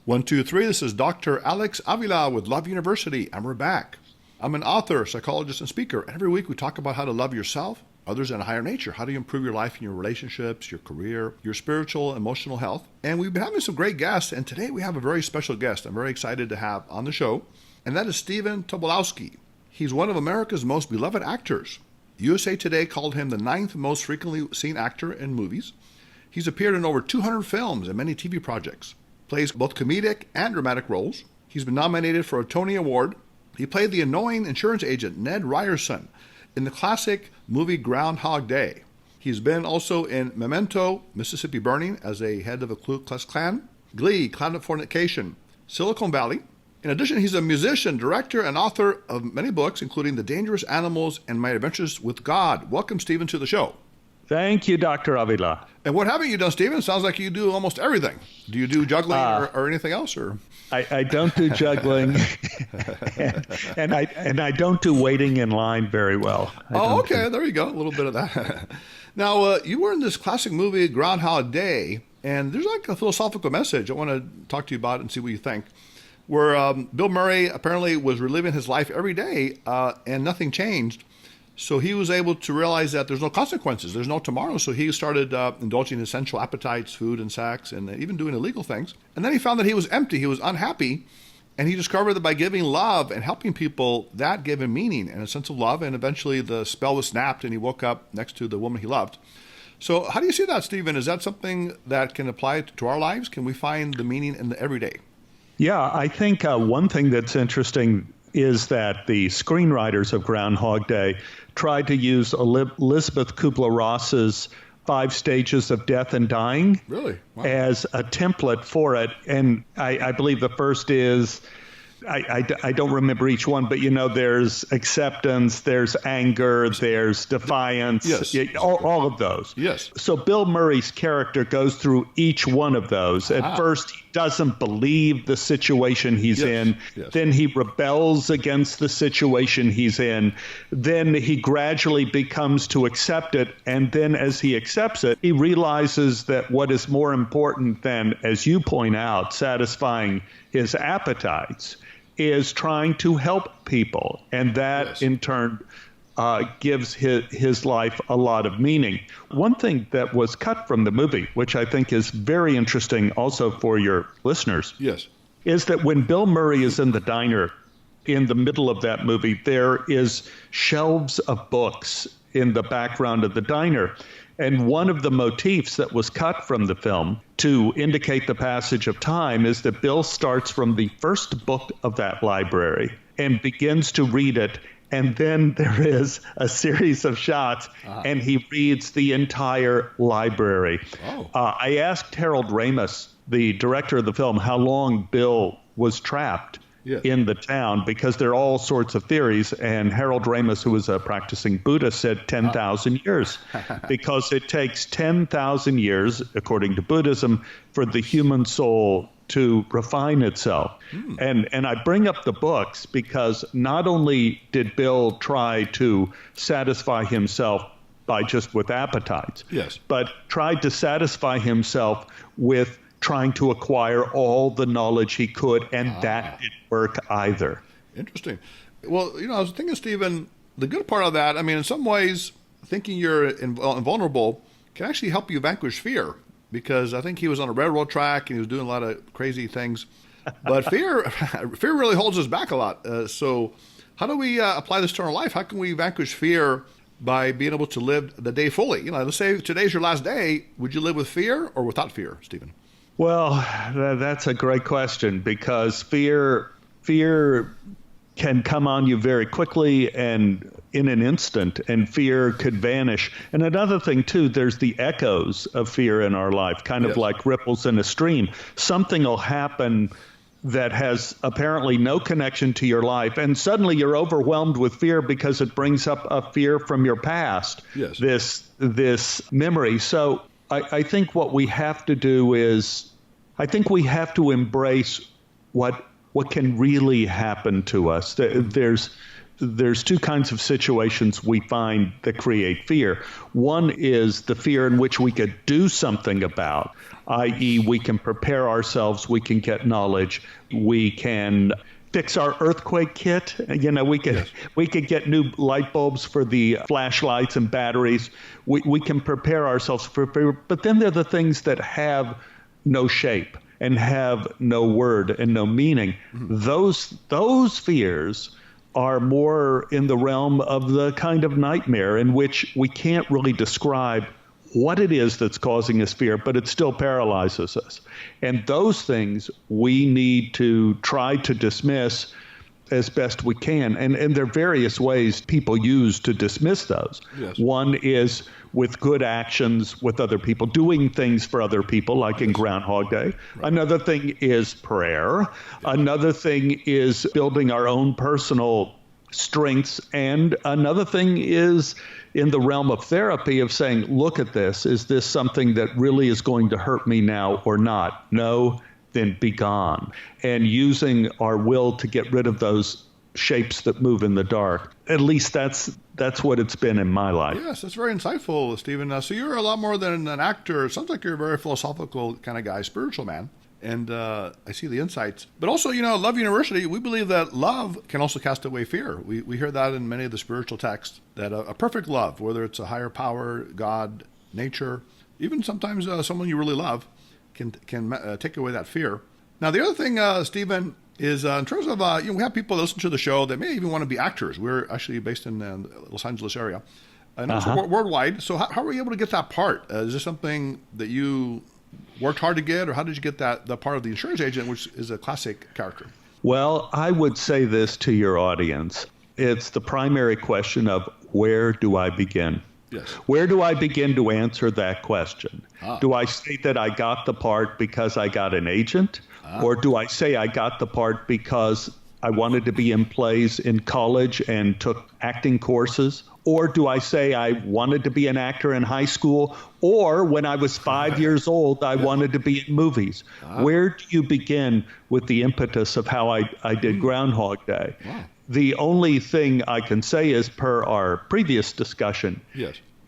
One, two, three. This is Dr. Alex Avila with Love University, and we're back. I'm an author, psychologist, and speaker. And every week we talk about how to love yourself, others, and a higher nature. How do you improve your life and your relationships, your career, your spiritual, emotional health? And we've been having some great guests, and today we have a very special guest I'm very excited to have on the show, and that is Stephen Tobolowsky. He's one of America's most beloved actors. USA Today called him the 9th most frequently seen actor in movies. He's appeared in over 200 films and many TV projects. Plays both comedic and dramatic roles. He's been nominated for a Tony Award. He played the annoying insurance agent Ned Ryerson in the classic movie Groundhog Day. He's been also in Memento, Mississippi Burning as a head of a Ku Klux Klan, Glee, Californication, Silicon Valley. In addition, he's a musician, director, and author of many books, including The Dangerous Animals and My Adventures with God. Welcome, Stephen, to the show. Thank you, Dr. Avila. And what haven't you done, Stephen? Sounds like you do almost everything. Do you do juggling or anything else? Or I don't do juggling, and I don't do waiting in line very well. Okay. There you go. A little bit of that. Now, you were in this classic movie, Groundhog Day, and there's like a philosophical message I want to talk to you about and see what you think, where Bill Murray apparently was reliving his life every day and nothing changed. So he was able to realize that there's no consequences, there's no tomorrow. So he started indulging in sensual appetites, food and sex, and even doing illegal things. And then he found that he was empty, he was unhappy, and he discovered that by giving love and helping people, that gave him meaning and a sense of love. And eventually the spell was snapped, and he woke up next to the woman he loved. So how do you see that, Stephen? Is that something that can apply to our lives? Can we find the meaning in the everyday? Yeah, I think one thing that's interesting is that the screenwriters of Groundhog Day tried to use Elizabeth Kubler-Ross's 5 stages of death and dying as a template for it. And I believe the first is, I don't remember each one, but there's acceptance, there's anger, there's defiance, all of those. Yes. So Bill Murray's character goes through each one of those. At first, he doesn't believe the situation he's in. Yes. Then he rebels against the situation he's in. Then he gradually becomes to accept it. And then as he accepts it, he realizes that what is more important than, as you point out, satisfying his appetites is trying to help people. And that, in turn, gives his life a lot of meaning. One thing that was cut from the movie, which I think is very interesting also for your listeners, is that when Bill Murray is in the diner in the middle of that movie, there is shelves of books in the background of the diner. And one of the motifs that was cut from the film to indicate the passage of time is that Bill starts from the first book of that library and begins to read it. And then there is a series of shots, and he reads the entire library. I asked Harold Ramis, the director of the film, how long Bill was trapped in the town, because there are all sorts of theories. And Harold Ramis, who was a practicing Buddhist, said 10,000 years, because it takes 10,000 years, according to Buddhism, for the human soul to refine itself. And I bring up the books because not only did Bill try to satisfy himself with appetites, but tried to satisfy himself with trying to acquire all the knowledge he could, and that didn't work either. Interesting. Well, I was thinking, Stephen, the good part of that, in some ways, thinking you're invulnerable can actually help you vanquish fear, because I think he was on a railroad track and he was doing a lot of crazy things. But fear really holds us back a lot. So how do we apply this to our life? How can we vanquish fear by being able to live the day fully? Let's say today's your last day. Would you live with fear or without fear, Stephen? Well, that's a great question, because fear can come on you very quickly and in an instant, and fear could vanish. And another thing, too, there's the echoes of fear in our life, kind of like ripples in a stream. Something will happen that has apparently no connection to your life, and suddenly you're overwhelmed with fear because it brings up a fear from your past, this memory. So I think what we have to do is, I think we have to embrace what can really happen to us. there's two kinds of situations we find that create fear. One is the fear in which we could do something about, i.e., we can prepare ourselves, we can get knowledge, we can fix our earthquake kit. We could get new light bulbs for the flashlights and batteries. We can prepare ourselves for fear. But then there are the things that have no shape and have no word and no meaning. Those fears are more in the realm of the kind of nightmare in which we can't really describe what it is that's causing us fear, but it still paralyzes us. And those things we need to try to dismiss as best we can. And there are various ways people use to dismiss those. Yes. One is with good actions with other people, doing things for other people, like in Groundhog Day. Right. Another thing is prayer. Yeah. Another thing is building our own personal strengths. And another thing is in the realm of therapy of saying, look at this. Is this something that really is going to hurt me now or not? No, then be gone. And using our will to get rid of those shapes that move in the dark. At least that's what it's been in my life. Yes, that's very insightful, Stephen. So you're a lot more than an actor. It sounds like you're a very philosophical kind of guy, spiritual man. And I see the insights. But also, Love University, we believe that love can also cast away fear. We hear that in many of the spiritual texts, that a perfect love, whether it's a higher power, God, nature, even sometimes someone you really love, can take away that fear. Now, the other thing, Stephen, is in terms of, we have people that listen to the show that may even want to be actors. We're actually based in the Los Angeles area and also worldwide. So how were you able to get that part? Is this something that you worked hard to get, or how did you get the part of the insurance agent, which is a classic character? Well, I would say this to your audience. It's the primary question of where do I begin? Yes. Where do I begin to answer that question? Do I say that I got the part because I got an agent? Or do I say I got the part because I wanted to be in plays in college and took acting courses? Or do I say I wanted to be an actor in high school? Or when I was 5 years old, I wanted to be in movies? Where do you begin with the impetus of how I did Groundhog Day? Wow. The only thing I can say is, per our previous discussion,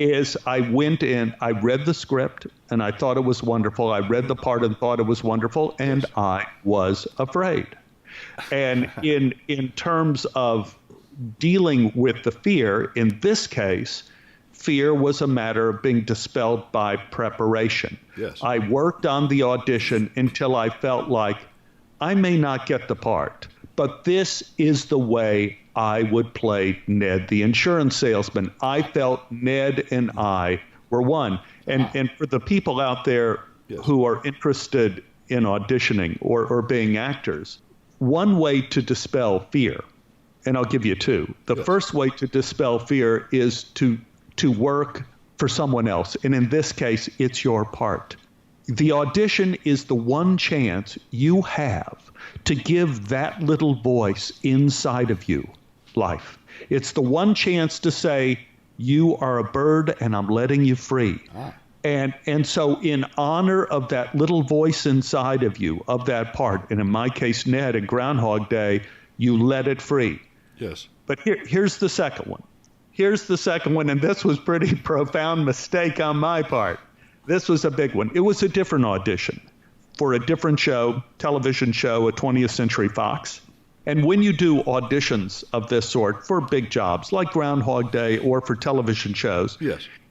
is I went in, I read the script, and I thought it was wonderful. I read the part and thought it was wonderful, and I was afraid. And in terms of dealing with the fear, in this case, fear was a matter of being dispelled by preparation. Yes. I worked on the audition until I felt like I may not get the part, but this is the way I would play Ned, the insurance salesman. I felt Ned and I were one. And for the people out there who are interested in auditioning or being actors, one way to dispel fear, and I'll give you two. The first way to dispel fear is to work for someone else. And in this case, it's your part. The audition is the one chance you have to give that little voice inside of you life. It's the one chance to say, you are a bird and I'm letting you free. And so in honor of that little voice inside of you, of that part, and in my case, Ned, at Groundhog Day, you let it free. Yes. But here's the second one. Here's the second one, and this was pretty profound mistake on my part. This was a big one. It was a different audition for a different show, television show, a 20th Century Fox. And when you do auditions of this sort for big jobs like Groundhog Day or for television shows,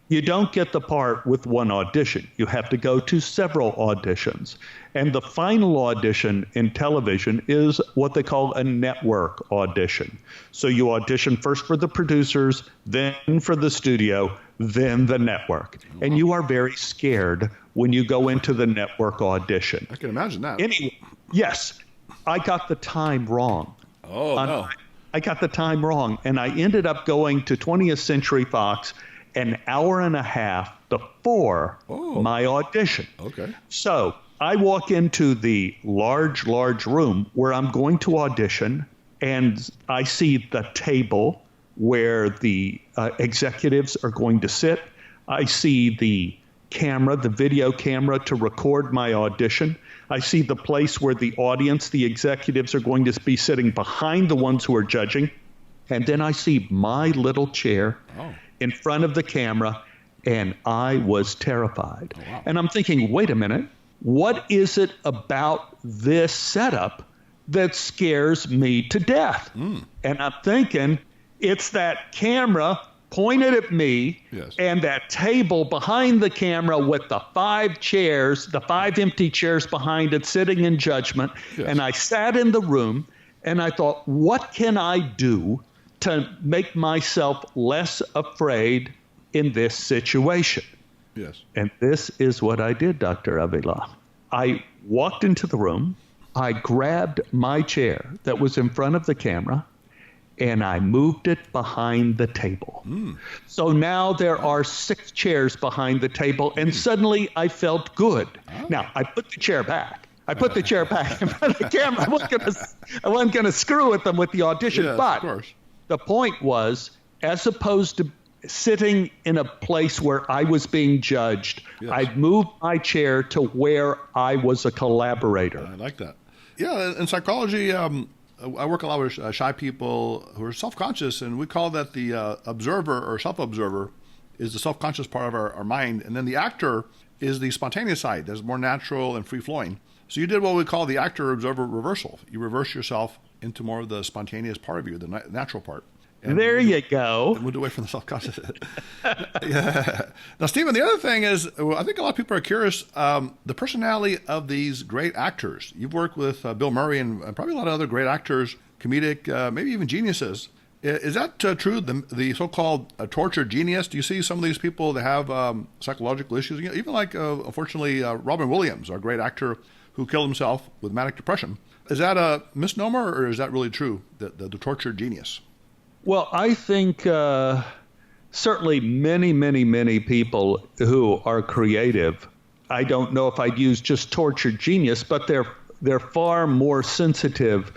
you don't get the part with one audition. You have to go to several auditions. And the final audition in television is what they call a network audition. So you audition first for the producers, then for the studio, then the network. And you are very scared when you go into the network audition. I can imagine that. Anyway, yes, I got the time wrong. No. I got the time wrong. And I ended up going to 20th Century Fox an hour and a half before my audition. Okay. So I walk into the large room where I'm going to audition, and I see the table where the executives are going to sit. I see the camera, the video camera to record my audition. I see the place where the audience, the executives, are going to be sitting behind the ones who are judging. And then I see my little chair in front of the camera, and I was terrified. Oh, wow. And I'm thinking, wait a minute, what is it about this setup that scares me to death? And I'm thinking, it's that camera pointed at me, and that table behind the camera with the 5 chairs, the 5 empty chairs behind it, sitting in judgment. And I sat in the room, and I thought, what can I do to make myself less afraid in this situation? And this is what I did, Dr. Avila. I walked into the room, I grabbed my chair that was in front of the camera, and I moved it behind the table. So now there are 6 chairs behind the table, and suddenly I felt good. Now, I put the chair back. I put the chair back in front of the camera. I wasn't going to screw with them with the audition, but the point was, as opposed to sitting in a place where I was being judged, I moved my chair to where I was a collaborator. I like that. Yeah, in psychology, I work a lot with shy people who are self-conscious, and we call that the observer or self-observer is the self-conscious part of our mind, and then the actor is the spontaneous side that's more natural and free-flowing. So you did what we call the actor-observer reversal. You reverse yourself into more of the spontaneous part of you, the natural part. And there you go. And moved away from the self-conscious. Now, Stephen, the other thing is, I think a lot of people are curious, the personality of these great actors. You've worked with Bill Murray and probably a lot of other great actors, comedic, maybe even geniuses. Is that true, the so-called tortured genius? Do you see some of these people that have psychological issues? You know, even like, unfortunately, Robin Williams, our great actor who killed himself with manic depression. Is that a misnomer, or is that really true, the tortured genius? Well, I think certainly many people who are creative, I don't know if I'd use just tortured genius, but they're far more sensitive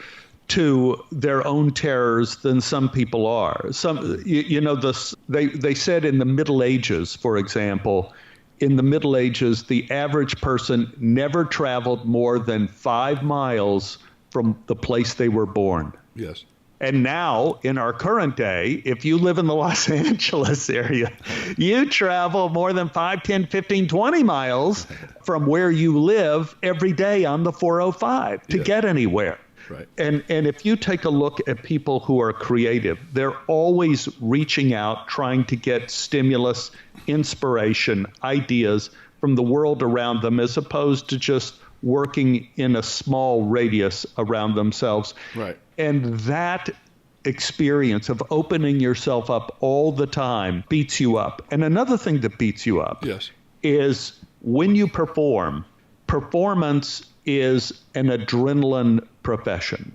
to their own terrors than some people are. They said in the Middle Ages, for example, in the Middle Ages, the average person never traveled more than 5 miles from the place they were born. Yes. And now, in our current day, if you live in the Los Angeles area, you travel more than 5, 10, 15, 20 miles from where you live every day on the 405 to get anywhere. Right. And if you take a look at people who are creative, they're always reaching out, trying to get stimulus, inspiration, ideas from the world around them, as opposed to just working in a small radius around themselves. Right. And that experience of opening yourself up all the time beats you up. And another thing that beats you up is when you perform, performance is an adrenaline profession.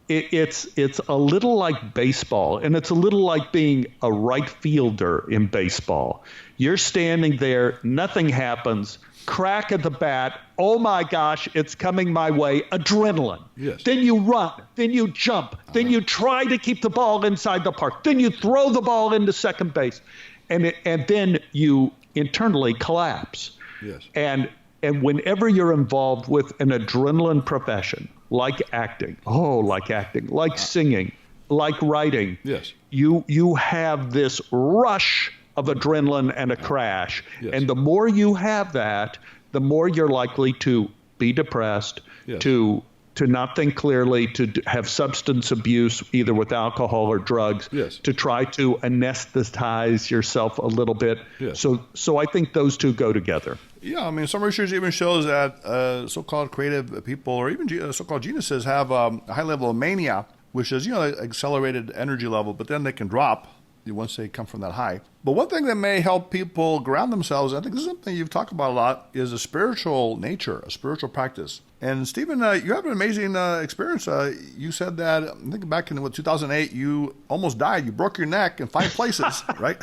It's a little like baseball, and it's a little like being a right fielder in baseball. You're standing there, nothing happens, crack of the bat, oh my gosh, it's coming my way, adrenaline. Yes. Then you run, then you jump, then you try to keep the ball inside the park, then you throw the ball into second base, and then you internally collapse. Yes. And whenever you're involved with an adrenaline profession, like acting, like singing, like writing, you have this rush of adrenaline and a crash. Yes. And the more you have that, the more you're likely to be depressed, to not think clearly, to have substance abuse, either with alcohol or drugs, to try to anesthetize yourself a little bit. So I think those two go together. Yeah, I mean, some research even shows that so-called creative people, or even so-called geniuses, have a high level of mania, which is, accelerated energy level, but then they can drop once they come from that high. But one thing that may help people ground themselves, I think this is something you've talked about a lot, is a spiritual nature, a spiritual practice. And Stephen, you have an amazing experience. You said that, I think back in 2008, you almost died. You broke your neck in 5 places, right?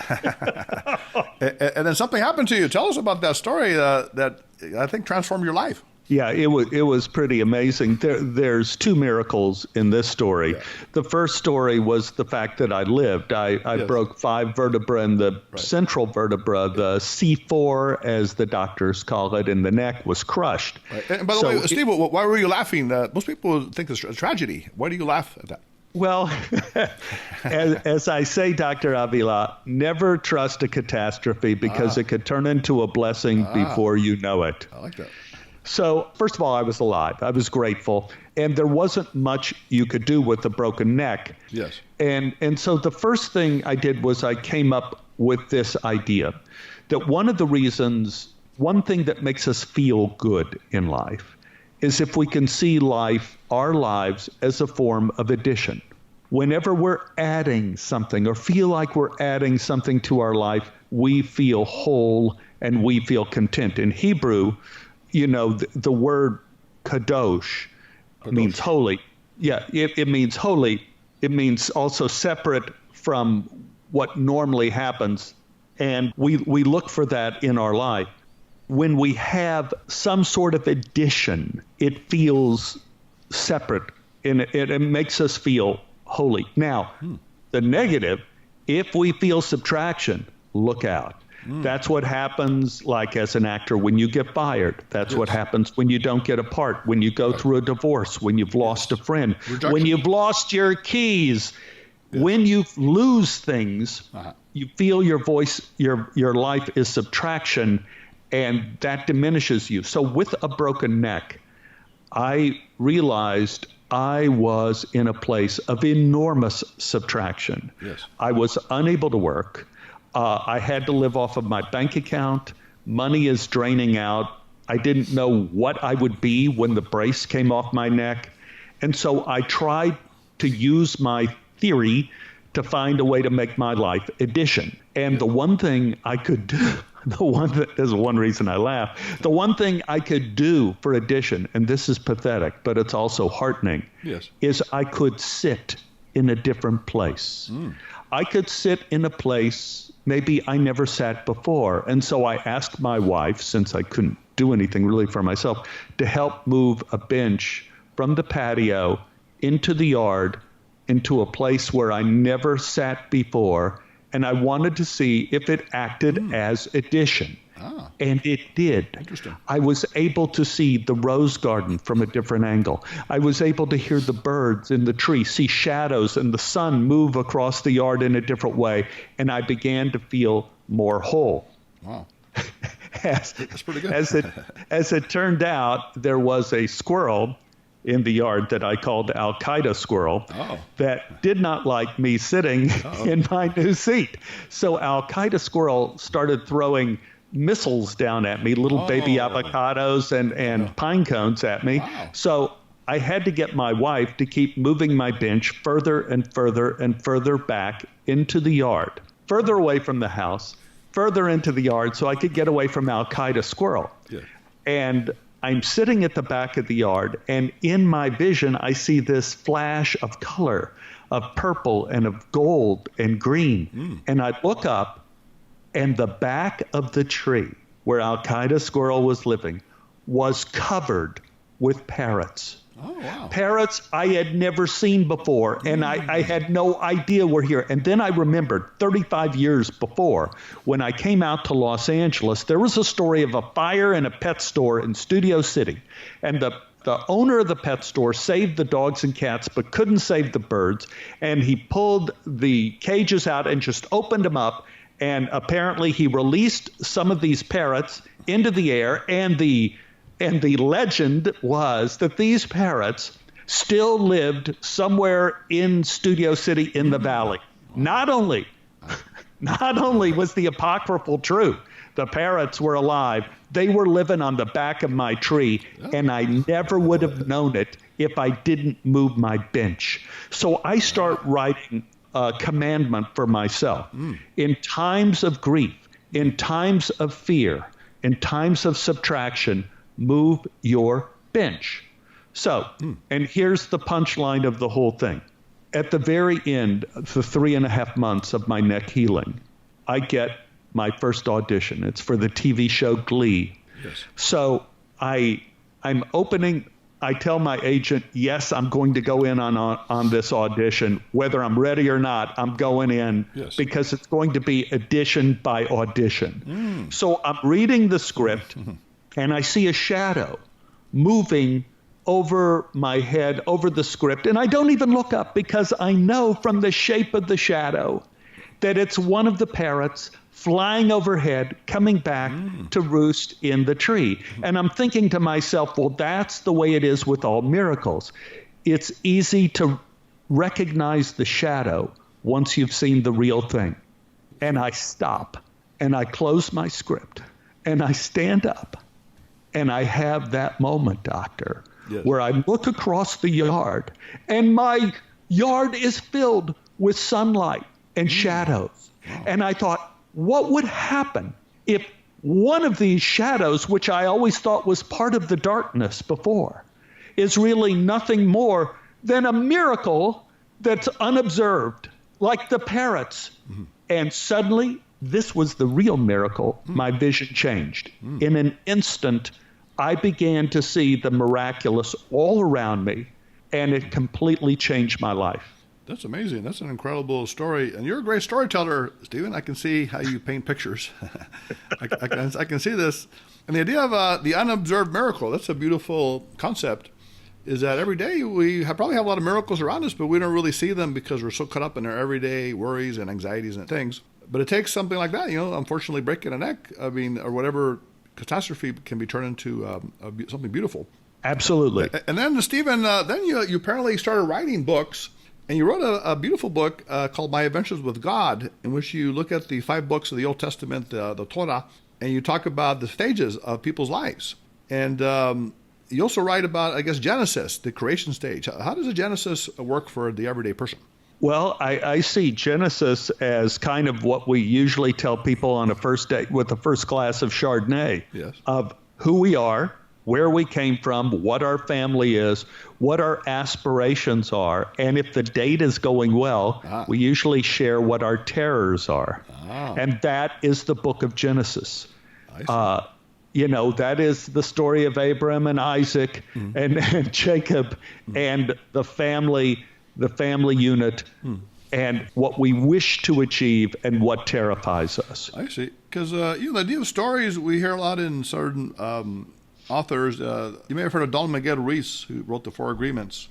And then something happened to you. Tell us about that story that I think transformed your life. Yeah, it was pretty amazing. There's 2 miracles in this story. Yeah. The first story was the fact that I lived. I broke 5 vertebrae, and the central vertebra, the C4, as the doctors call it, in the neck, was crushed. Right. And by the way, Steve, why were you laughing? Most people think it's a tragedy. Why do you laugh at that? Well, as I say, Dr. Avila, never trust a catastrophe because it could turn into a blessing before you know it. I like that. So, first of all, I was alive. I was grateful. And there wasn't much you could do with a broken neck. Yes. And so the first thing I did was I came up with this idea that one thing that makes us feel good in life is if we can see our lives as a form of addition. Whenever we're adding something or feel like we're adding something to our life, we feel whole and we feel content. In Hebrew, the word kadosh means holy. Yeah, it means holy. It means also separate from what normally happens. And we look for that in our life. When we have some sort of addition, it feels separate and it makes us feel holy. Now, the negative, if we feel subtraction, look out. That's what happens, like as an actor, when you get fired. That's what happens when you don't get a part, when you go through a divorce, when you've lost a friend, when you've lost your keys. When you lose things, you feel your voice, your life is subtraction, and that diminishes you. So with a broken neck, I realized I was in a place of enormous subtraction. Yes. I was unable to work. I had to live off of my bank account. Money is draining out. I didn't know what I would be when the brace came off my neck. And so I tried to use my theory to find a way to make my life addition. And the one thing I could do, there's one reason I laugh, the one thing I could do for addition, and this is pathetic, but it's also heartening, is I could sit in a different place. I could sit in a place maybe I never sat before. And so I asked my wife, since I couldn't do anything really for myself, to help move a bench from the patio into the yard, into a place where I never sat before. And I wanted to see if it acted as addition. And it did. Interesting. I was able to see the rose garden from a different angle. I was able to hear the birds in the tree, see shadows and the sun move across the yard in a different way. And I began to feel more whole. Wow. That's pretty good. As it turned out, there was a squirrel in the yard that I called Al-Qaeda squirrel that did not like me sitting in my new seat. So Al-Qaeda squirrel started throwing missiles down at me, little baby avocados and pine cones at me. Wow. So I had to get my wife to keep moving my bench further and further and further back into the yard, further away from the house, further into the yard so I could get away from Al-Qaeda squirrel. Yeah. And I'm sitting at the back of the yard, and in my vision, I see this flash of color, of purple and of gold and green. And I look up, and the back of the tree where Al-Qaeda squirrel was living was covered with parrots. Oh, wow. Parrots I had never seen before, and I had no idea were here. And then I remembered 35 years before, when I came out to Los Angeles, there was a story of a fire in a pet store in Studio City. And the owner of the pet store saved the dogs and cats, but couldn't save the birds. And he pulled the cages out and just opened them up. And apparently he released some of these parrots into the air, and the legend was that these parrots still lived somewhere in Studio City in the valley. Not only was the apocryphal true, the parrots were alive, they were living on the back of my tree, and I never would have known it if I didn't move my bench. So I start writing a commandment for myself. In times of grief, in times of fear, in times of subtraction, move your bench. So, and here's the punchline of the whole thing. At the very end, the 3.5 months of my neck healing, I get my first audition. It's for the TV show Glee. Yes. So I'm opening. I tell my agent, yes, I'm going to go in on this audition. Whether I'm ready or not, I'm going in because it's going to be audition by audition. So I'm reading the script, and I see a shadow moving over my head, over the script, and I don't even look up because I know from the shape of the shadow that it's one of the parrots flying overhead, coming back to roost in the tree. And I'm thinking to myself, well, that's the way it is with all miracles. It's easy to recognize the shadow once you've seen the real thing. And I stop, and I close my script, and I stand up, and I have that moment, Doctor, where I look across the yard, and my yard is filled with sunlight and shadows. Wow. And I thought, what would happen if one of these shadows, which I always thought was part of the darkness before, is really nothing more than a miracle that's unobserved, like the parrots. And suddenly, this was the real miracle. My vision changed. In an instant, I began to see the miraculous all around me, and it completely changed my life. That's amazing. That's an incredible story. And you're a great storyteller, Stephen. I can see how you paint pictures. I can see this. And the idea of the unobserved miracle, that's a beautiful concept, is that every day we probably have a lot of miracles around us, but we don't really see them because we're so caught up in our everyday worries and anxieties and things. But it takes something like that, unfortunately breaking a neck, or whatever catastrophe can be turned into something beautiful. Absolutely. And then, Stephen, then you apparently started writing books. And you wrote a beautiful book called My Adventures with God, in which you look at the 5 books of the Old Testament, the Torah, and you talk about the stages of people's lives. And you also write about, I guess, Genesis, the creation stage. How does a Genesis work for the everyday person? Well, I see Genesis as kind of what we usually tell people on a first date with the first glass of Chardonnay, of who we are, where we came from, what our family is, what our aspirations are. And if the date is going well, we usually share what our terrors are. And that is the book of Genesis. That is the story of Abraham and Isaac and Jacob and the family unit and what we wish to achieve and what terrifies us. I see. Because, the idea of stories, we hear a lot in certain authors. You may have heard of Don Miguel Ruiz, who wrote the 4 Agreements.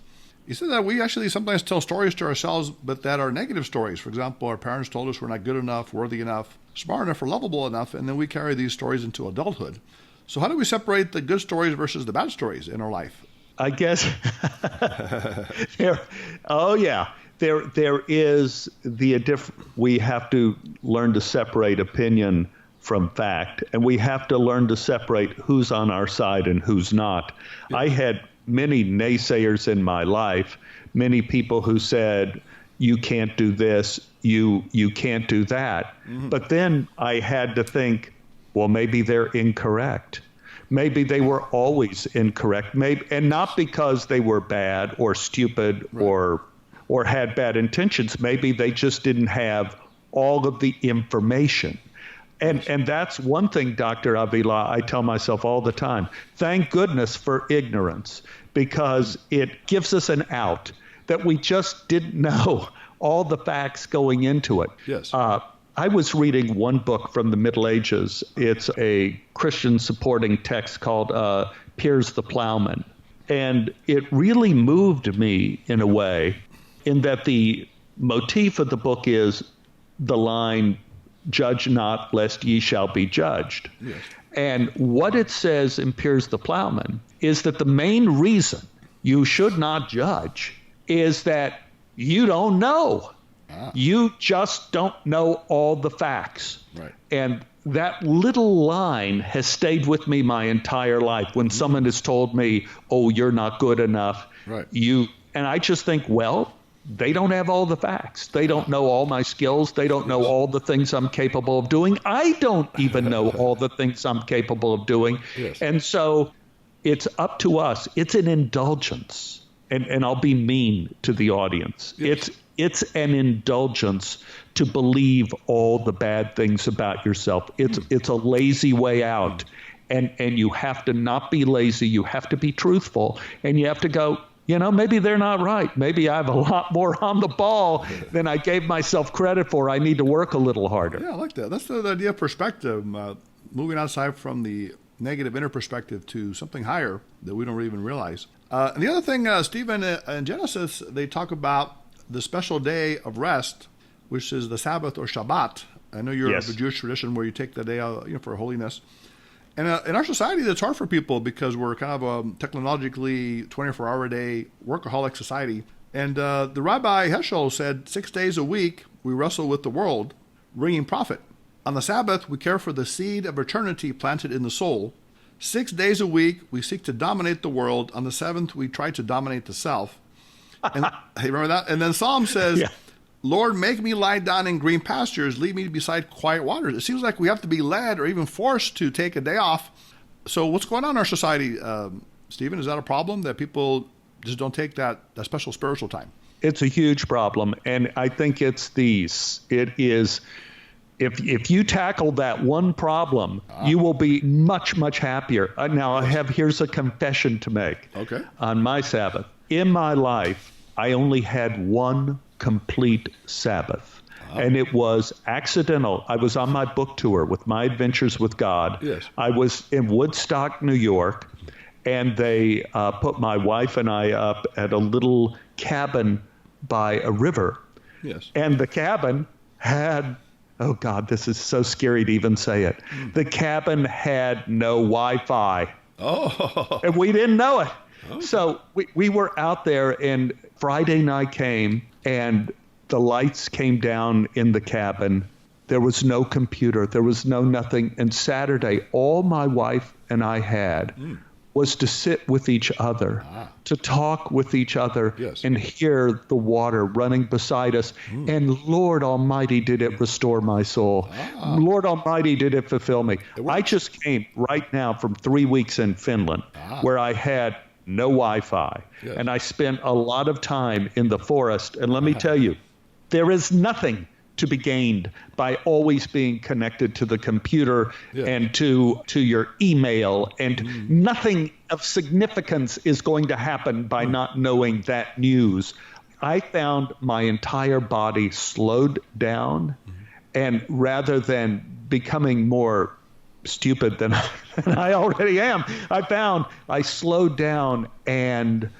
He said that we actually sometimes tell stories to ourselves, but that are negative stories. For example, our parents told us we're not good enough, worthy enough, smart enough, or lovable enough, and then we carry these stories into adulthood. So how do we separate the good stories versus the bad stories in our life? I guess there is we have to learn to separate opinion from fact, and we have to learn to separate who's on our side and who's not. I had many naysayers in my life, many people who said, you can't do this, you can't do that. But then I had to think, well, maybe they're incorrect. Maybe they were always incorrect, and not because they were bad or stupid or had bad intentions. Maybe they just didn't have all of the information. And that's one thing, Dr. Avila, I tell myself all the time. Thank goodness for ignorance, because it gives us an out that we just didn't know all the facts going into it. Yes. I was reading one book from the Middle Ages. It's a Christian supporting text called Piers the Plowman. And it really moved me in a way, in that the motif of the book is the line, judge not lest ye shall be judged. Yes. And what it says in Piers the Plowman is that the main reason you should not judge is that you don't know. You just don't know all the facts. Right. And that little line has stayed with me my entire life. When someone has told me, oh, you're not good enough, and I just think, well, they don't have all the facts. They don't know all my skills. They don't know all the things I'm capable of doing. I don't even know all the things I'm capable of doing. Yes. And so it's up to us. It's an indulgence. And I'll be mean to the audience. Yes. It's an indulgence to believe all the bad things about yourself. It's a lazy way out. And you have to not be lazy. You have to be truthful. And you have to go, maybe they're not right. Maybe I have a lot more on the ball than I gave myself credit for. I need to work a little harder. Yeah, I like that. That's the idea of perspective, moving outside from the negative inner perspective to something higher that we don't even realize. And the other thing, Stephen, in Genesis, they talk about the special day of rest, which is the Sabbath or Shabbat. I know you're of a Jewish tradition where you take the day out, for holiness. And in our society, that's hard for people because we're kind of a technologically 24-hour-a-day workaholic society. And the Rabbi Heschel said 6 days a week we wrestle with the world, bringing profit. On the Sabbath, we care for the seed of eternity planted in the soul. 6 days a week, we seek to dominate the world. On the seventh, we try to dominate the self. And hey, remember that? And then Psalm says, Lord, make me lie down in green pastures. Lead me beside quiet waters. It seems like we have to be led or even forced to take a day off. So what's going on in our society, Stephen? Is that a problem that people just don't take that special spiritual time? It's a huge problem. And I think it's these. It is, if you tackle that one problem, you will be much, much happier. Now, here's a confession to make. Okay. On my Sabbath. In my life, I only had one complete Sabbath. And it was accidental. I was on my book tour with My Adventures with God. Yes. I was in Woodstock, New York, and they put my wife and I up at a little cabin by a river. Yes. And the cabin had, oh God, this is so scary to even say it. The cabin had no Wi-Fi. Oh. And we didn't know it. Okay. So we were out there, and Friday night came, and the lights came down in the cabin. There was no computer. There was no nothing. And Saturday, all my wife and I had was to sit with each other, to talk with each other, and hear the water running beside us. And Lord Almighty, did it restore my soul. Lord Almighty, did it fulfill me. I just came right now from 3 weeks in Finland where I had no Wi-Fi. And I spent a lot of time in the forest. And let me tell you, there is nothing to be gained by always being connected to the computer and to your email, and nothing of significance is going to happen by not knowing that news. I found my entire body slowed down, and rather than becoming more stupid than I already am, I found I slowed down, and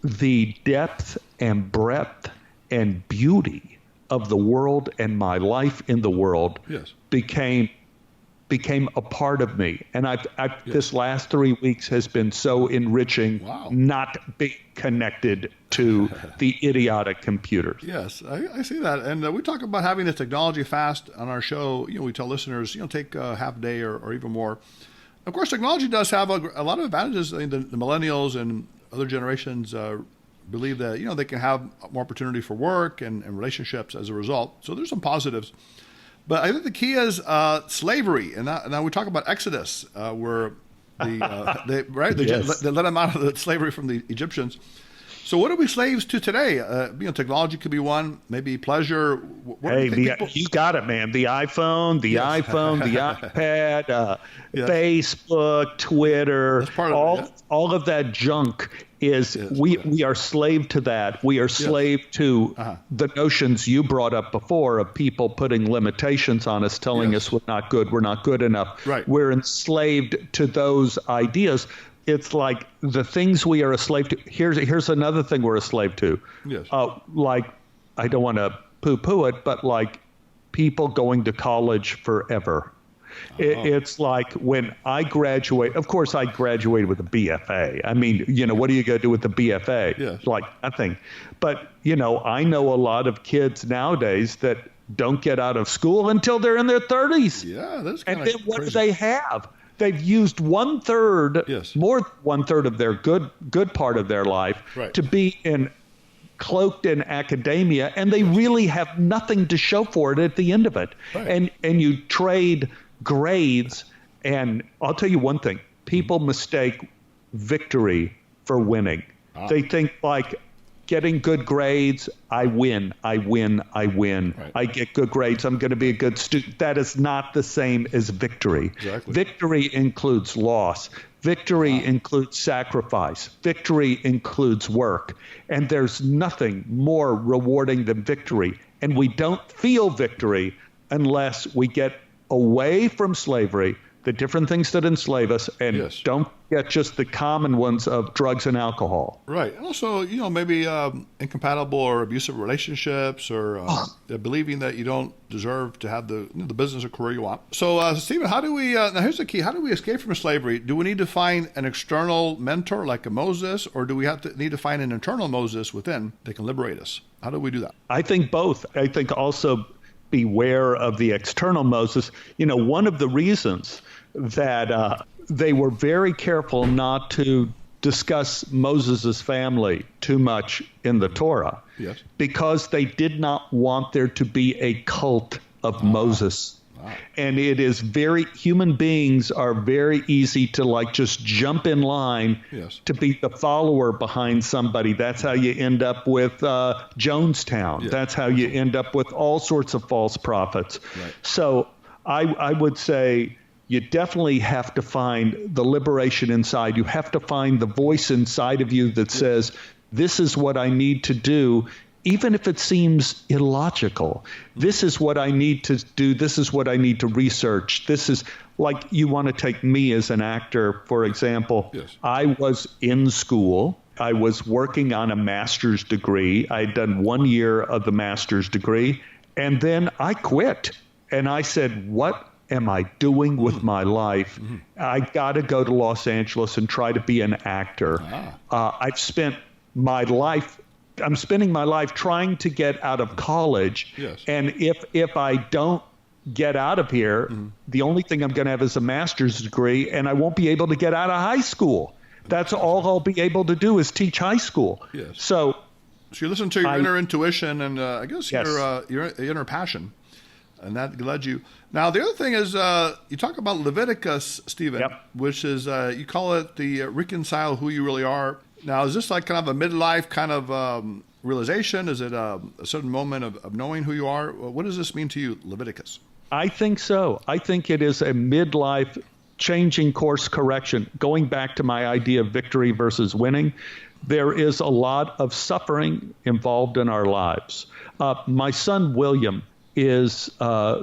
the depth and breadth and beauty of the world and my life in the world became a part of me. And this last 3 weeks has been so enriching, not being connected to the idiotic computers. Yes, I see that. And we talk about having a technology fast on our show. We tell listeners, take a half day or even more. Of course, technology does have a lot of advantages. I mean, the millennials and other generations believe that they can have more opportunity for work and relationships as a result. So there's some positives, but I think the key is slavery. And now we talk about Exodus, where they let them out of the slavery from the Egyptians. So what are we slaves to today? Technology could be one, maybe pleasure. You got it, man. The iPhone, the iPad, Facebook, Twitter, all of that junk is we are slave to that. We are slave to the notions you brought up before of people putting limitations on us, telling us we're not good enough. Right. We're enslaved to those ideas. It's like the things we are a slave to. Here's another thing we're a slave to. Yes. Like, I don't want to poo-poo it, but like people going to college forever. It's like when I graduate, of course I graduated with a BFA. I mean, what are you going to do with the BFA? Yes. Like nothing. But, I know a lot of kids nowadays that don't get out of school until they're in their 30s. Yeah, that's kind of And then what do they have? They've used more than 1/3 of their good part of their life to be cloaked in academia, and they really have nothing to show for it at the end of it. Right. And you trade grades, and I'll tell you one thing: people mistake victory for winning. They think like getting good grades, I win. Right. I get good grades, I'm going to be a good student. That is not the same as victory. Exactly. Victory includes loss. Victory includes sacrifice. Victory includes work. And there's nothing more rewarding than victory. And we don't feel victory unless we get away from slavery the different things that enslave us, and don't get just the common ones of drugs and alcohol. Right. And also, maybe incompatible or abusive relationships, or believing that you don't deserve to have the business or career you want. So, Stephen, how do we, now here's the key, how do we escape from slavery? Do we need to find an external mentor like a Moses, or do we need to find an internal Moses within that can liberate us? How do we do that? I think both. I think also beware of the external Moses. One of the reasons that they were very careful not to discuss Moses' family too much in the Torah, because they did not want there to be a cult of Moses. And it is human beings are very easy to just jump in line to be the follower behind somebody. That's how you end up with Jonestown. That's how you end up with all sorts of false prophets. Right. So I would say you definitely have to find the liberation inside. You have to find the voice inside of you that says, this is what I need to do. Even if it seems illogical, this is what I need to do. This is what I need to research. This is like, you want to take me as an actor, for example. I was in school. I was working on a master's degree. I had done 1 year of the master's degree, and then I quit. And I said, what am I doing with my life? I got to go to Los Angeles and try to be an actor. I've spent my life I'm spending my life trying to get out of college. And if I don't get out of here, the only thing I'm going to have is a master's degree, and I won't be able to get out of high school. That's all I'll be able to do is teach high school. So you listen to your inner intuition and I guess your inner passion, and that led you. Now, the other thing is you talk about Leviticus, Stephen, which is, you call it the reconcile who you really are. Now, is this like kind of a midlife kind of realization? Is it a certain moment of knowing who you are? What does this mean to you, Leviticus? I think so. I think it is a midlife changing course correction. Going back to my idea of victory versus winning, there is a lot of suffering involved in our lives. My son, William, is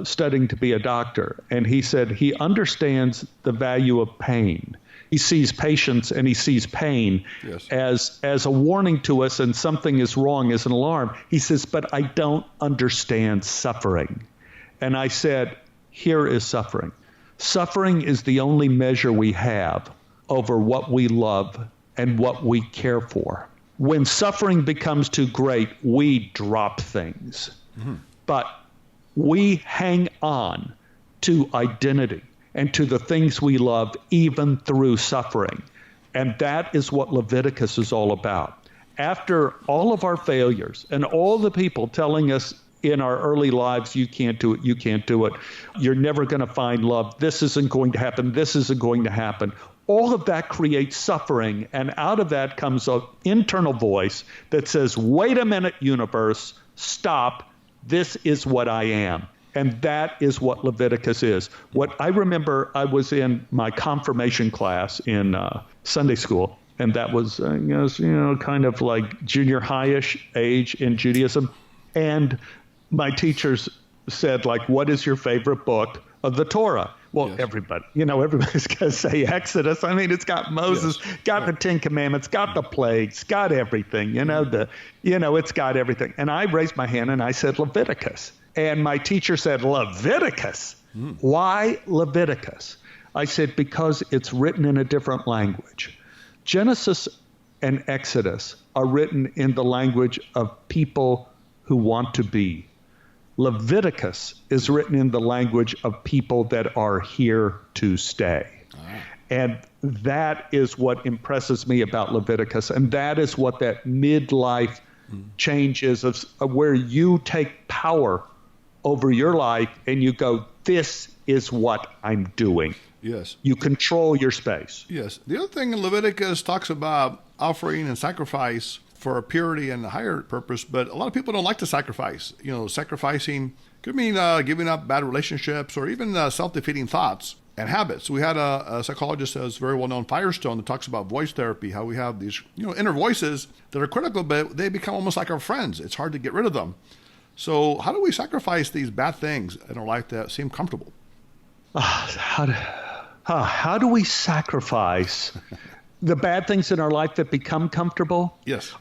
studying to be a doctor, and he said he understands the value of pain. He sees patients and he sees pain as a warning to us, and something is wrong, as an alarm. He says, but I don't understand suffering. And I said, here is suffering. Suffering is the only measure we have over what we love and what we care for. When suffering becomes too great, we drop things. But we hang on to identity and to the things we love, even through suffering. And that is what Leviticus is all about. After all of our failures and all the people telling us in our early lives, you can't do it, you can't do it, you're never going to find love, this isn't going to happen, this isn't going to happen. All of that creates suffering, and out of that comes an internal voice that says, wait a minute, universe, stop, this is what I am. And that is what Leviticus is. What I remember, I was in my confirmation class in Sunday school, and that was kind of like junior high-ish age in Judaism. And my teachers said, what is your favorite book of the Torah? Well, everybody's going to say Exodus. I mean, it's got Moses, got the Ten Commandments, got the plagues, got everything. It's got everything. And I raised my hand and I said Leviticus. And my teacher said, Leviticus? Why Leviticus? I said, because it's written in a different language. Genesis and Exodus are written in the language of people who want to be. Leviticus is written in the language of people that are here to stay. And that is what impresses me about Leviticus. And that is what that midlife change is, of where you take power over your life and you go, this is what I'm doing. You control your space. The other thing in Leviticus talks about offering and sacrifice for purity and a higher purpose, but a lot of people don't like to sacrifice. Sacrificing could mean giving up bad relationships or even self-defeating thoughts and habits. We had a psychologist that was very well-known, Firestone, that talks about voice therapy, how we have these inner voices that are critical, but they become almost like our friends. It's hard to get rid of them. So how do we sacrifice these bad things in our life that seem comfortable? how do we sacrifice the bad things in our life that become comfortable? Yes.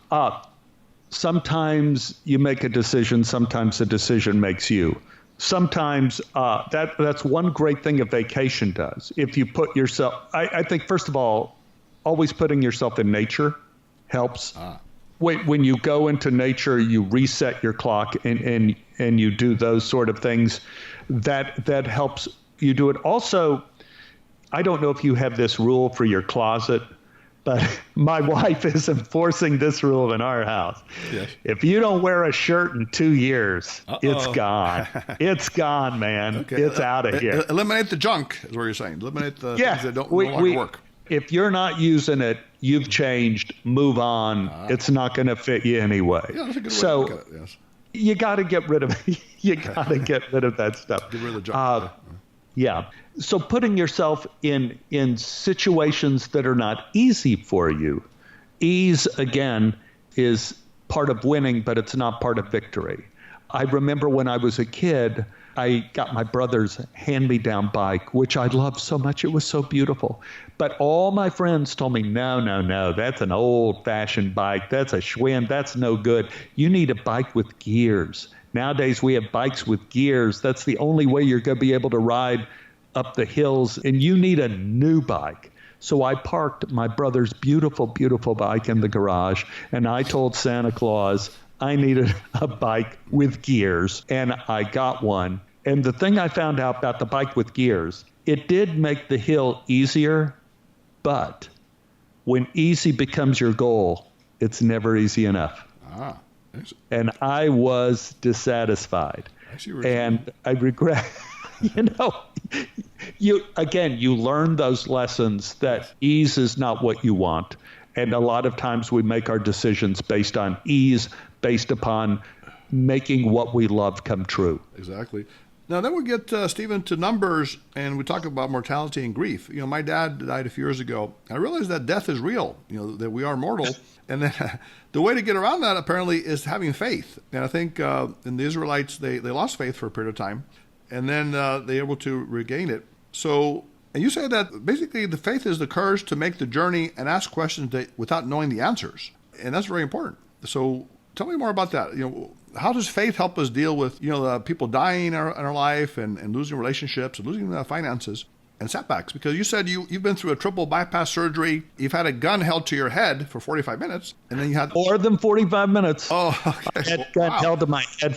Sometimes you make a decision. Sometimes the decision makes you. Sometimes that's one great thing a vacation does. If you put yourself, I think, first of all, always putting yourself in nature helps. When you go into nature, you reset your clock and you do those sort of things. That helps you do it. Also, I don't know if you have this rule for your closet, but my wife is enforcing this rule in our house. Yes. If you don't wear a shirt in 2 years, it's gone. It's gone, man. Okay. It's out of here. Eliminate the junk is what you're saying. Eliminate the things that don't no longer work. If you're not using it, you've changed. Move on. It's not going to fit you anyway. Yeah, that's a good way to look at it, yes. You got to get rid of you got to get rid of that stuff. Get rid of the junk. Yeah. So putting yourself in situations that are not easy for you. Ease, again, is part of winning, but it's not part of victory. I remember when I was a kid, I got my brother's hand-me-down bike, which I loved so much. It was so beautiful. But all my friends told me, no, that's an old-fashioned bike. That's a Schwinn. That's no good. You need a bike with gears. Nowadays, we have bikes with gears. That's the only way you're going to be able to ride up the hills, and you need a new bike. So I parked my brother's beautiful, beautiful bike in the garage, and I told Santa Claus I needed a bike with gears, and I got one. And the thing I found out about the bike with gears, it did make the hill easier, but when easy becomes your goal, it's never easy enough. And I was dissatisfied. And I regret, you learn those lessons that ease is not what you want. And a lot of times we make our decisions based on ease, based upon making what we love come true. Exactly. Now, then we get, Stephen, to numbers, and we talk about mortality and grief. My dad died a few years ago, and I realized that death is real, that we are mortal. And then the way to get around that, apparently, is having faith. And I think in the Israelites, they lost faith for a period of time, and then they were able to regain it. So, and you say that basically the faith is the courage to make the journey and ask questions without knowing the answers. And that's very important. So tell me more about that. How does faith help us deal with, people dying in our life and losing relationships and losing finances and setbacks? Because you said you've been through a triple bypass surgery. You've had a gun held to your head for 45 minutes. And then you had more than 45 minutes. Oh, okay. I had gun held to my head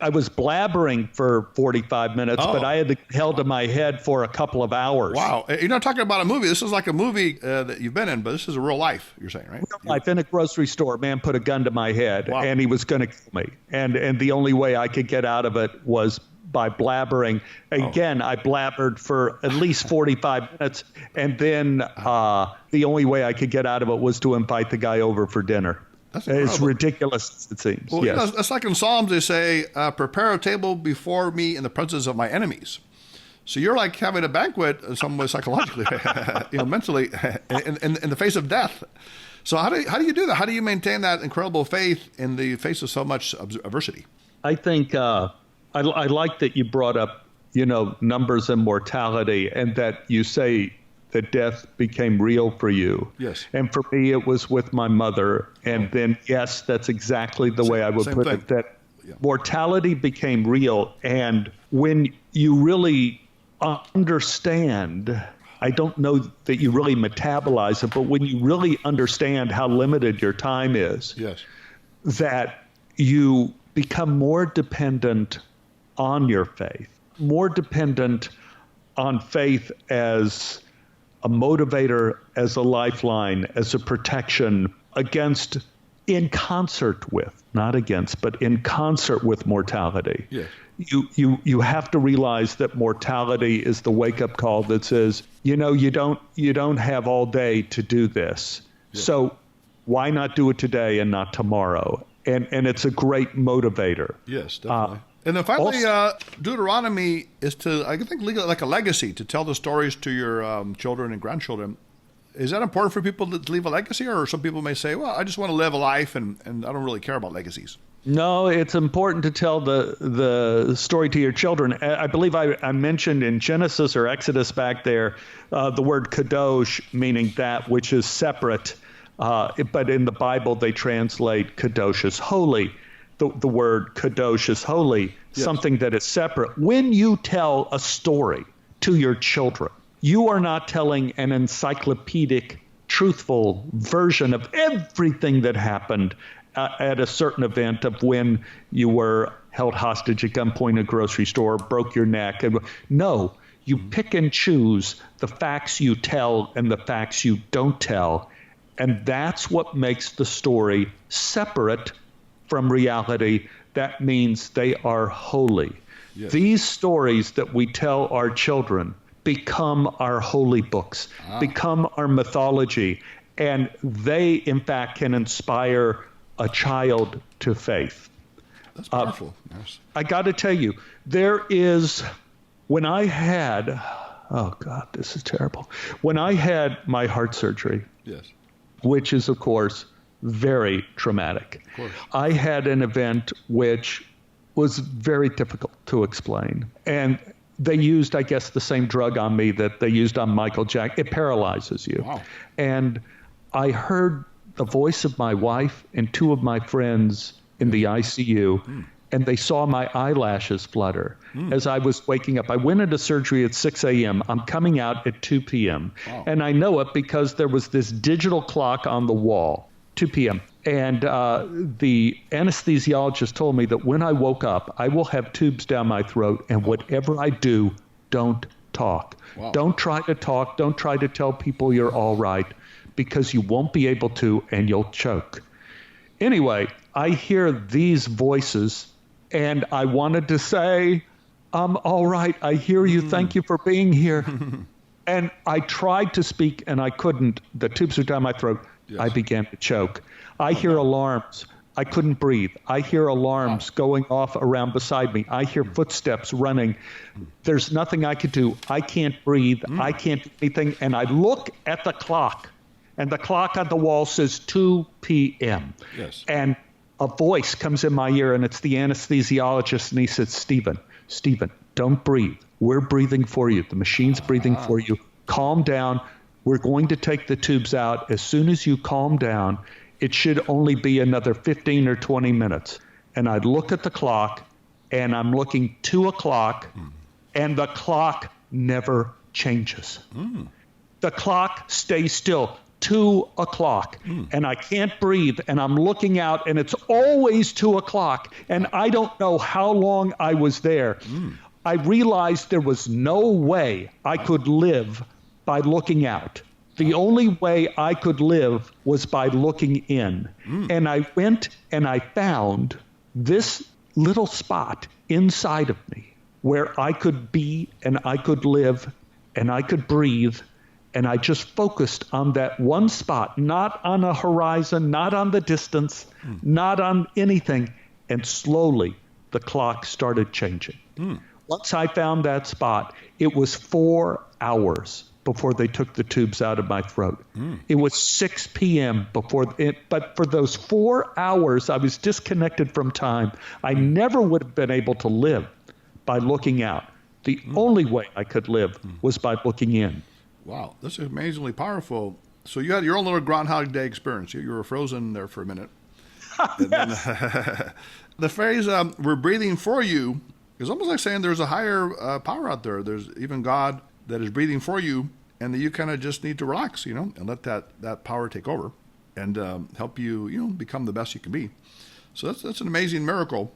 I was blabbering for 45 minutes, but I had it held to my head for a couple of hours. Wow. You're not talking about a movie. This is like a movie that you've been in, but this is a real life, you're saying, right? Real life. In a grocery store, a man put a gun to my head, and he was going to kill me. And the only way I could get out of it was by blabbering. Again, I blabbered for at least 45 minutes, and then the only way I could get out of it was to invite the guy over for dinner. That's as ridiculous as it seems. Well, yes. That's like in Psalms, they say, prepare a table before me in the presence of my enemies. So you're like having a banquet in some way psychologically, mentally, in the face of death. So how do you do that? How do you maintain that incredible faith in the face of so much adversity? I think I like that you brought up, numbers and mortality, and that you say that death became real for you. Yes. And for me, it was with my mother. And then, yes, that's exactly the way I would put it, that mortality became real. And when you really understand, I don't know that you really metabolize it, but when you really understand how limited your time is, that you become more dependent on your faith, more dependent on faith as a motivator, as a lifeline, as a protection against, in concert with, not against, but in concert with mortality. Yes. You have to realize that mortality is the wake-up call that says, you don't have all day to do this. Yes. So why not do it today and not tomorrow? And it's a great motivator. Yes, definitely. And then finally, Deuteronomy is I think, like a legacy, to tell the stories to your children and grandchildren. Is that important for people to leave a legacy? Or some people may say, well, I just want to live a life and I don't really care about legacies. No, it's important to tell the story to your children. I believe I mentioned in Genesis or Exodus back there the word kadosh, meaning that which is separate. But in the Bible, they translate kadosh as holy. The word kadosh is holy, yes. Something that is separate. When you tell a story to your children, you are not telling an encyclopedic, truthful version of everything that happened at a certain event of when you were held hostage at gunpoint in a grocery store, broke your neck. No, you pick and choose the facts you tell and the facts you don't tell. And that's what makes the story separate from reality. That means they are holy. Yes. These stories that we tell our children become our holy books, become our mythology, and they, in fact, can inspire a child to faith. That's powerful. Yes. I got to tell you, when I had, oh God, this is terrible. When I had my heart surgery, yes, which is, of course, very traumatic, I had an event which was very difficult to explain. And they used, I guess, the same drug on me that they used on Michael Jackson. It paralyzes you. Wow. And I heard the voice of my wife and two of my friends in the ICU, and they saw my eyelashes flutter as I was waking up. I went into surgery at 6 a.m. I'm coming out at 2 p.m. Wow. And I know it because there was this digital clock on the wall, 2 p.m. And the anesthesiologist told me that when I woke up, I will have tubes down my throat, and whatever I do, don't talk. Wow. Don't try to talk. Don't try to tell people you're all right, because you won't be able to, and you'll choke. Anyway, I hear these voices, and I wanted to say, I'm all right. I hear you. Thank you for being here. And I tried to speak, and I couldn't. The tubes are down my throat. Yes. I began to choke. I hear alarms. I couldn't breathe. I hear alarms going off around beside me. I hear footsteps running. There's nothing I could do. I can't breathe. I can't do anything. And I look at the clock, and the clock on the wall says 2 p.m. Yes. And a voice comes in my ear, and it's the anesthesiologist, and he says, Stephen, don't breathe. We're breathing for you. The machine's breathing for you. Calm down. We're going to take the tubes out. As soon as you calm down, it should only be another 15 or 20 minutes. And I look at the clock, and I'm looking 2 o'clock, and the clock never changes. The clock stays still. 2 o'clock, and I can't breathe, and I'm looking out, and it's always 2 o'clock, and I don't know how long I was there. I realized there was no way I could live by looking out. The only way I could live was by looking in. And I went and I found this little spot inside of me where I could be and I could live and I could breathe. And I just focused on that one spot, not on a horizon, not on the distance, not on anything. And slowly the clock started changing. Once I found that spot, it was 4 hours before they took the tubes out of my throat. It was 6 p.m. but for those 4 hours, I was disconnected from time. I never would have been able to live by looking out. The only way I could live was by looking in. Wow, this is amazingly powerful. So you had your own little Groundhog Day experience. You were frozen there for a minute. Yes. The phrase, we're breathing for you, is almost like saying there's a higher power out there. There's even God that is breathing for you, and that you kind of just need to relax, and let that power take over and help you, become the best you can be. So that's an amazing miracle.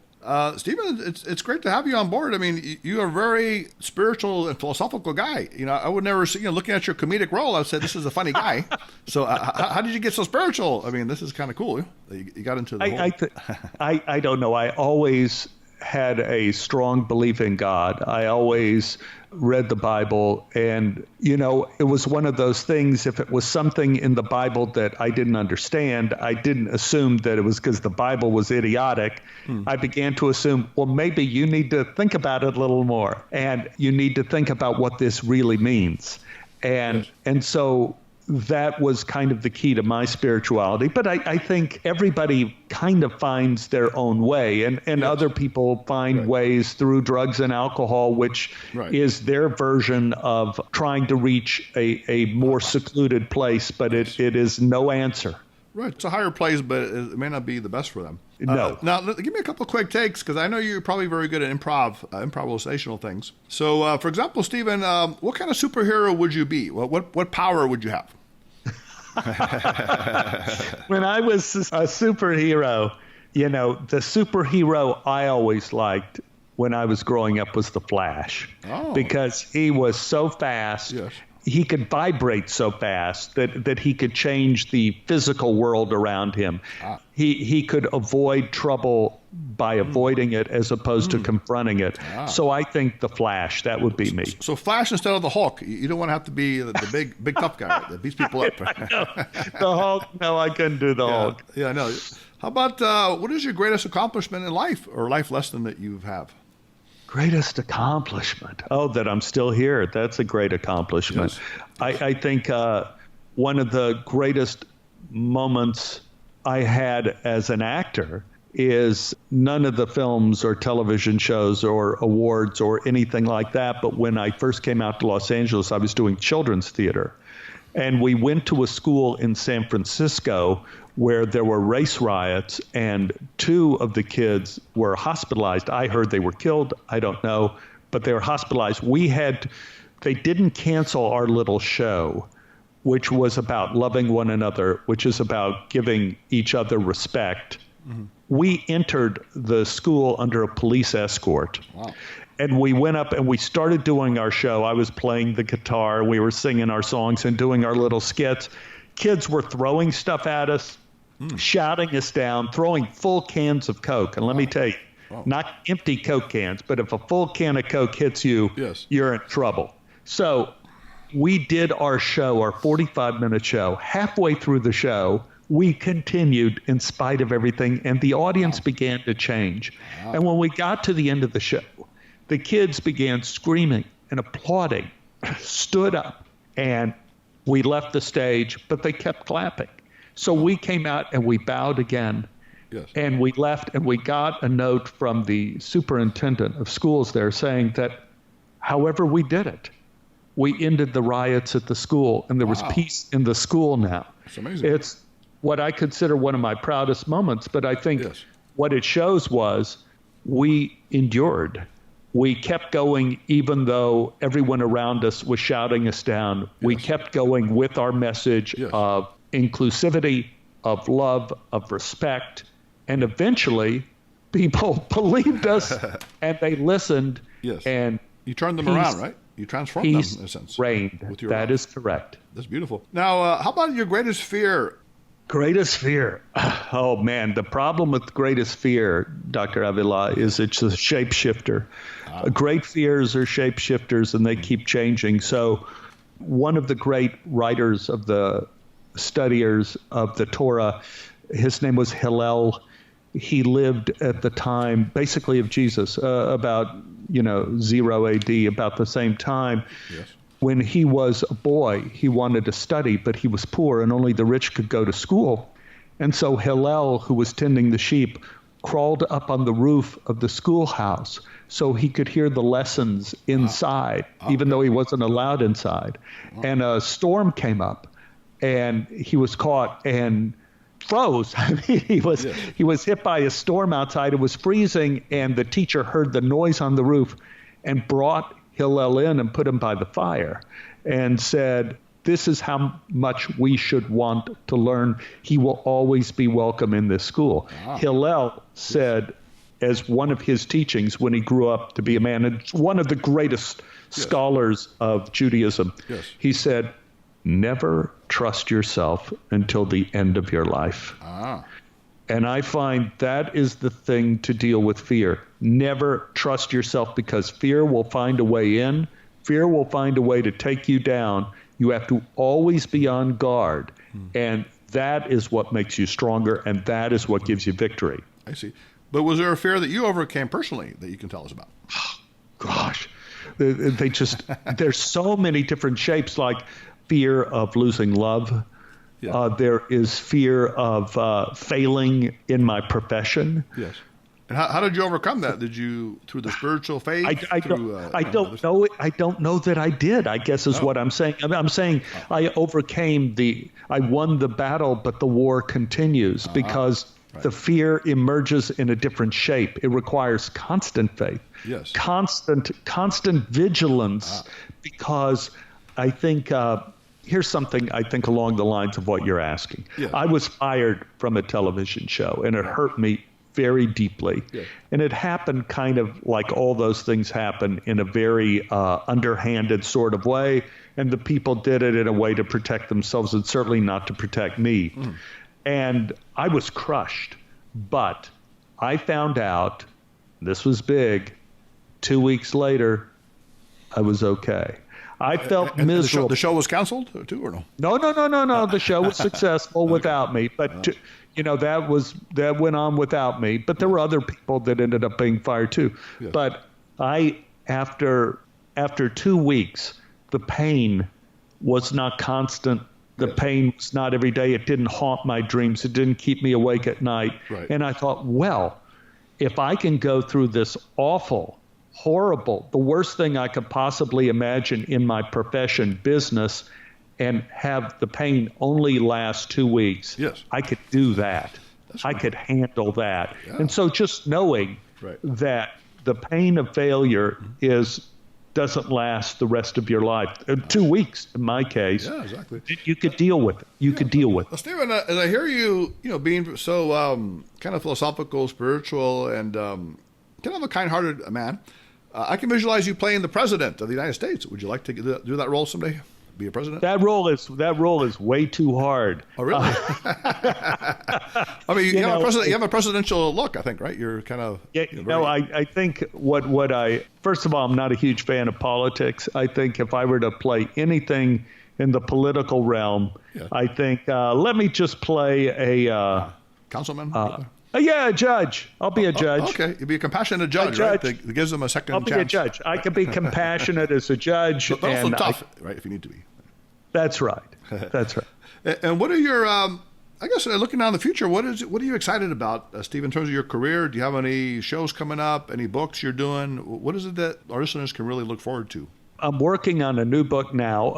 Stephen, it's great to have you on board. I mean, you are a very spiritual and philosophical guy. I would never see, looking at your comedic role, I would say this is a funny guy. So how did you get so spiritual? I mean, this is kind of cool. You got into the I don't know. I always had a strong belief in God. I always read the Bible, and it was one of those things. If it was something in the Bible that I didn't understand, I didn't assume that it was because the Bible was idiotic. I began to assume, well, maybe you need to think about it a little more, and you need to think about what this really means. And so that was kind of the key to my spirituality. But I think everybody kind of finds their own way, and other people find ways through drugs and alcohol, which is their version of trying to reach a more secluded place, but it is no answer. Right. It's a higher place, but it may not be the best for them. No. Now, give me a couple of quick takes, because I know you're probably very good at improvisational things. So, for example, Stephen, what kind of superhero would you be? What power would you have? When I was a superhero, the superhero I always liked when I was growing up was the Flash. Oh. Because he was so fast. Yes. He could vibrate so fast that he could change the physical world around him. He could avoid trouble by avoiding it as opposed to confronting it. So I think the Flash, that would be me. So Flash instead of the Hulk. You don't want to have to be the big tough guy that beats people up. The Hulk, no, I couldn't do the Hulk. Yeah, no. How about what is your greatest accomplishment in life or life lesson that you have? Greatest accomplishment. Oh, that I'm still here. That's a great accomplishment. Yes. I think one of the greatest moments I had as an actor is none of the films or television shows or awards or anything like that. But when I first came out to Los Angeles, I was doing children's theater. And we went to a school in San Francisco where there were race riots, and 2 of the kids were hospitalized. I heard they were killed. I don't know, but they were hospitalized. They didn't cancel our little show, which was about loving one another, which is about giving each other respect. Mm-hmm. We entered the school under a police escort. Wow. And we went up and we started doing our show. I was playing the guitar. We were singing our songs and doing our little skits. Kids were throwing stuff at us, shouting us down, throwing full cans of Coke. And let me tell you, not empty Coke cans, but if a full can of Coke hits you, you're in trouble. So we did our show, our 45-minute show. Halfway through the show, we continued in spite of everything, and the audience began to change. And when we got to the end of the show, the kids began screaming and applauding, stood up, and we left the stage, but they kept clapping. So we came out and we bowed again, and we left, and we got a note from the superintendent of schools there saying that however we did it, we ended the riots at the school, and there was peace in the school now. That's amazing. It's what I consider one of my proudest moments, but I think what it shows was we endured. We kept going even though everyone around us was shouting us down. We kept going with our message of inclusivity, of love, of respect, and eventually people believed us and they listened. Yes. And you turned them around, right? You transformed them in a sense. Reigned. That is correct. That's beautiful. Now, how about your greatest fear? Greatest fear. Oh, man. The problem with greatest fear, Dr. Avila, is it's a shapeshifter. Great fears are shapeshifters, and they keep changing. So one of the great writers of the studiers of the Torah, his name was Hillel. He lived at the time, basically, of Jesus, about, 0 AD, about the same time. Yes. When he was a boy, he wanted to study, but he was poor and only the rich could go to school. And so Hillel, who was tending the sheep, crawled up on the roof of the schoolhouse so he could hear the lessons inside, even though he wasn't allowed inside. And a storm came up and he was caught and froze. I mean, he was hit by a storm outside. It was freezing, and the teacher heard the noise on the roof and brought Hillel in and put him by the fire and said, this is how much we should want to learn. He will always be welcome in this school. Hillel said, as one of his teachings when he grew up to be a man, and one of the greatest scholars of Judaism, he said, never trust yourself until the end of your life. And I find that is the thing to deal with fear. Never trust yourself, because fear will find a way in. Fear will find a way to take you down. You have to always be on guard. And that is what makes you stronger, and that is what gives you victory. I see. But was there a fear that you overcame personally that you can tell us about? Gosh, there's so many different shapes. Like fear of losing love. Yeah. There is fear of failing in my profession. Yes. And how did you overcome that? Did you through the spiritual faith? I don't know. I don't know that I did, I guess is what I'm saying. I'm saying I overcame I won the battle, but the war continues because the fear emerges in a different shape. It requires constant faith, yes, constant vigilance, because I think here's something I think along the lines of what you're asking. Yes. I was fired from a television show, and it hurt me very deeply. Yeah. And it happened kind of like all those things happen in a very underhanded sort of way. And the people did it in a way to protect themselves and certainly not to protect me. Mm. And I was crushed. But I found out, this was big, 2 weeks later, I was okay. I felt miserable. The show was canceled too, or no? No. The show was successful without me. But that went on without me, but there were other people that ended up being fired too. Yes. But after 2 weeks, the pain was not constant. The pain was not every day. It didn't haunt my dreams. It didn't keep me awake at night. Right. And I thought, well, if I can go through this awful, horrible, the worst thing I could possibly imagine in my profession, business, and have the pain only last 2 weeks, yes, I could do that. I could handle that. Yeah. And so just knowing that the pain of failure doesn't last the rest of your life. 2 weeks, in my case. Yeah, exactly. You could deal with it. You could deal with it. Well, Stephen, as I hear you, being so kind of philosophical, spiritual, and kind of a kind-hearted man, I can visualize you playing the president of the United States. Would you like to do that role someday? Be a president? That role is way too hard. Oh, really? I mean, you have a presidential look, I think, right? You're kind of. Yeah, I think first of all, I'm not a huge fan of politics. I think if I were to play anything in the political realm, I think let me just play a councilman. A judge. I'll be a judge. Okay, you'd be a compassionate judge, right? That gives them a second chance. I'll be a judge. I could be compassionate as a judge. But also tough, right, if you need to be. That's right. That's right. And what are your, I guess looking down the future, what are you excited about, Steve, in terms of your career? Do you have any shows coming up, any books you're doing? What is it that our listeners can really look forward to? I'm working on a new book now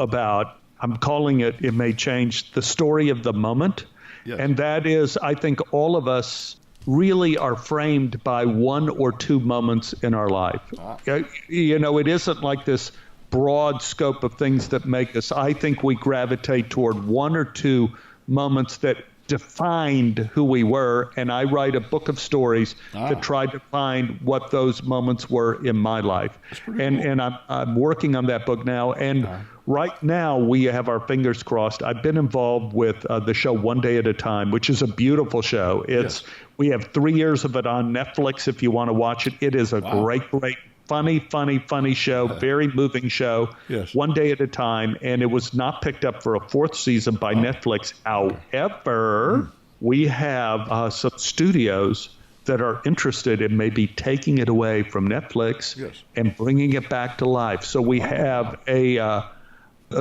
I'm calling it may change, the story of the moment. Yes. And that is, I think all of us really are framed by one or two moments in our life. It isn't like this broad scope of things that make us. I think we gravitate toward one or two moments that defined who we were, and I write a book of stories that try to find what those moments were in my life. And I'm working on that book now, and right now we have our fingers crossed. I've been involved with the show One Day at a Time, which is a beautiful show. We have 3 years of it on Netflix if you want to watch it. It is a great funny show, very moving show. Yes. One Day at a Time, and it was not picked up for a fourth season by Netflix. However, we have some studios that are interested in maybe taking it away from Netflix and bringing it back to life. So we have a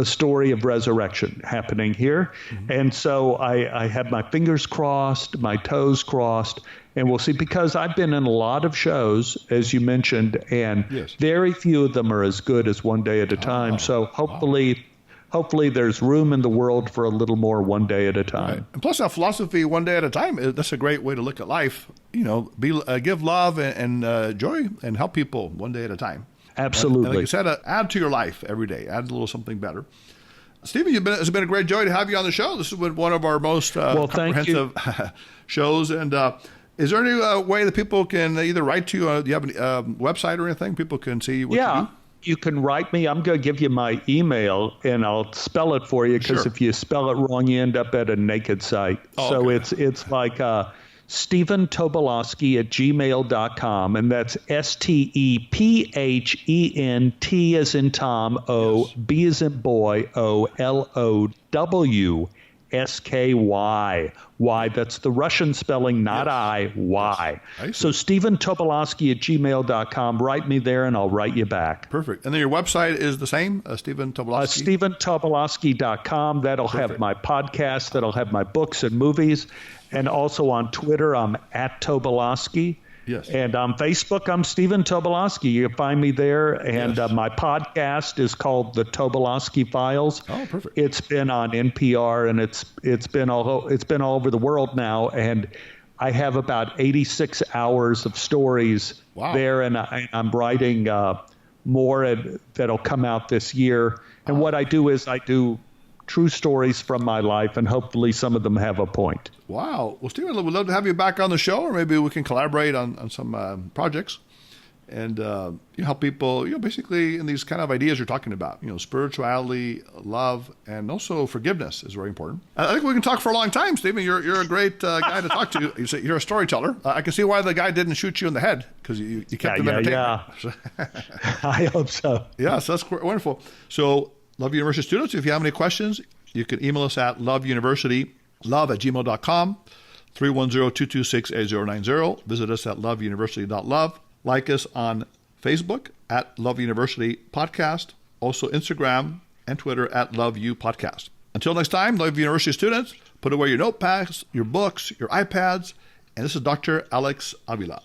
story of resurrection happening here. Mm-hmm. And so I have my fingers crossed, my toes crossed, and we'll see, because I've been in a lot of shows, as you mentioned, and very few of them are as good as One Day at a Time. So hopefully there's room in the world for a little more One Day at a Time. Right. And plus that philosophy, one day at a time, that's a great way to look at life. Give love and joy and help people one day at a time. Absolutely. And like you said, add to your life every day. Add a little something better. Stephen, it's been a great joy to have you on the show. This has been one of our most comprehensive shows. And is there any way that people can either write to you? Do you have a website or anything? People can see what you do? You can write me. I'm going to give you my email, and I'll spell it for you, because if you spell it wrong, you end up at a naked site. So it's like Stephen Tobolowsky at gmail.com, and that's STEPHENT as in Tom, B as in boy, OLOWSKY Sky. Why? That's the Russian spelling, not Yes. I, Y. Yes. So Stephen Tobolowsky at gmail.com. Write me there and I'll write you back. Perfect. And then your website is the same, Stephen Tobolowsky? StephenTobolowsky.com. That'll have my podcast. That'll have my books and movies. And also on Twitter, I'm at Tobolowsky. Yes. And on Facebook, I'm Stephen Tobolowsky. You can find me there. And my podcast is called The Tobolowsky Files. Oh, perfect. It's been on NPR and it's been all over the world now. And I have about 86 hours of stories there, and I'm writing more that'll come out this year. And what I do is I do true stories from my life, and hopefully some of them have a point. Wow. Well, Stephen, we'd love to have you back on the show, or maybe we can collaborate on some projects and help people, basically in these kind of ideas you're talking about, spirituality, love, and also forgiveness is very important. I think we can talk for a long time, Stephen. You're a great guy to talk to. You're a storyteller. I can see why the guy didn't shoot you in the head, because you kept him entertained. Yeah. I hope so. Yes, that's wonderful. So, Love University students, if you have any questions, you can email us at loveuniversitylove@gmail.com, 310-226-8090. Visit us at loveuniversity.love. Like us on Facebook at Love University Podcast, also Instagram and Twitter at Love U Podcast. Until next time, Love University students, put away your notepads, your books, your iPads, and this is Dr. Alex Avila.